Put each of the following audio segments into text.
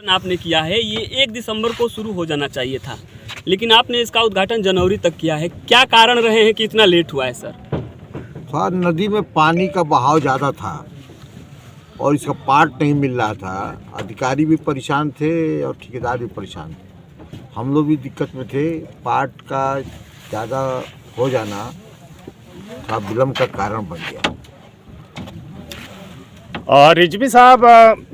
आपने किया है, ये 1 दिसंबर को शुरू हो जाना चाहिए था, लेकिन आपने इसका उद्घाटन जनवरी तक किया है। क्या कारण रहे हैं कि इतना लेट हुआ है सर? थोड़ा नदी में पानी का बहाव ज़्यादा था और इसका पार्ट नहीं मिल रहा था। अधिकारी भी परेशान थे और ठेकेदार भी परेशान थे, हम लोग भी दिक्कत में थे। पार्ट का ज़्यादा हो जाना थोड़ा विलम्ब का कारण बन गया। और रिजवी साहब,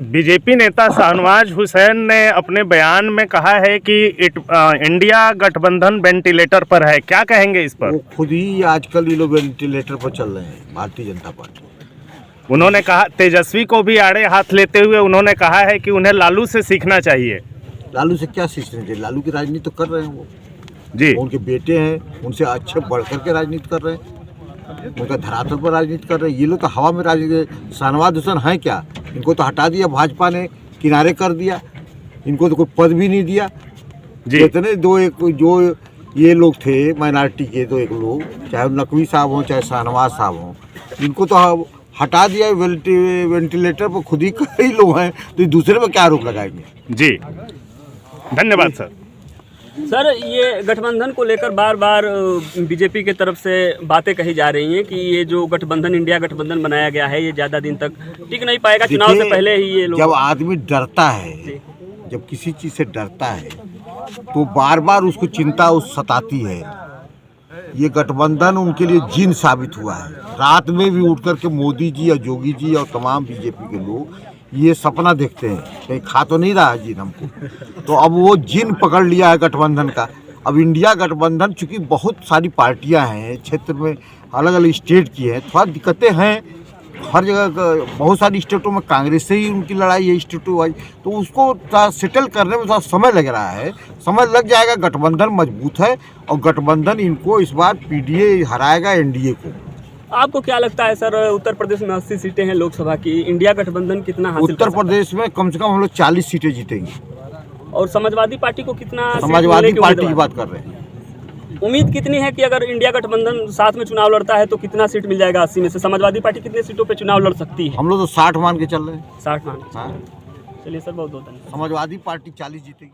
बीजेपी नेता शाहनवाज हुसैन ने अपने बयान में कहा है कि इंडिया गठबंधन वेंटिलेटर पर है, क्या कहेंगे इस पर? वो खुद ही आजकल ये लोग वेंटिलेटर पर चल रहे हैं, भारतीय जनता पार्टी। उन्होंने कहा, तेजस्वी को भी आड़े हाथ लेते हुए उन्होंने कहा है कि उन्हें लालू से सीखना चाहिए। लालू से क्या सीखना चाहिए? लालू की राजनीति तो कर रहे हैं वो जी, उनके बेटे हैं, उनसे अच्छे बढ़ करके राजनीति कर रहे हैं, उनका धरातल पर राजनीति कर रहे हैं। ये लोग तो हवा में राजनीति। शाहनवाज हुसैन हैं क्या? इनको तो हटा दिया भाजपा ने, किनारे कर दिया, इनको तो कोई पद भी नहीं दिया जी। इतने दो एक जो ये लोग थे माइनॉरिटी के, दो एक लोग, चाहे नकवी साहब हों चाहे शाहनवाज साहब हों, इनको तो हटा दिया। वेंटिलेटर पर खुद ही कई लोग हैं, तो दूसरे पर क्या आरोप लगाएंगे? जी, धन्यवाद सर। सर, ये गठबंधन को लेकर बार बार बीजेपी के तरफ से बातें कही जा रही हैं कि ये जो गठबंधन, इंडिया गठबंधन बनाया गया है, ये ज़्यादा दिन तक टिक नहीं पाएगा, चुनाव से पहले ही ये लोग। जब आदमी डरता है, जब किसी चीज़ से डरता है तो बार बार उसको चिंता सताती है। ये गठबंधन उनके लिए जिन साबित हुआ है। रात में भी उठ करके मोदी जी और योगी जी और तमाम बीजेपी के लोग ये सपना देखते हैं, कहीं खा तो नहीं रहा है जिन हमको। तो अब वो जिन पकड़ लिया है गठबंधन का। अब इंडिया गठबंधन, चूँकि बहुत सारी पार्टियां हैं क्षेत्र में, अलग अलग स्टेट की हैं, थोड़ा दिक्कतें हैं हर जगह। बहुत सारी स्टेटों में कांग्रेस से ही उनकी लड़ाई है स्टेटों वाइज, तो उसको थोड़ा सेटल करने में थोड़ा समय लग रहा है। समय लग जाएगा। गठबंधन मजबूत है और गठबंधन इनको इस बार पीडीए हराएगा एनडीए को। आपको क्या लगता है सर, उत्तर प्रदेश में 80 सीटें हैं लोकसभा की, इंडिया गठबंधन कितना हासिल उत्तर प्रदेश में कम से कम हम लोग 40 सीटें जीतेंगे। और समाजवादी पार्टी को कितना? समाजवादी पार्टी की बात कर रहे हैं। उम्मीद कितनी है कि अगर इंडिया गठबंधन साथ में चुनाव लड़ता है तो कितना सीट मिल जाएगा? 80 में से समाजवादी पार्टी कितने सीटों पे चुनाव लड़ सकती है? हम लोग तो 60 मान के चल रहे हैं। 60 मान। हाँ, चलिए सर, बहुत बहुत धन्यवाद। समाजवादी पार्टी 40 जीतेगी।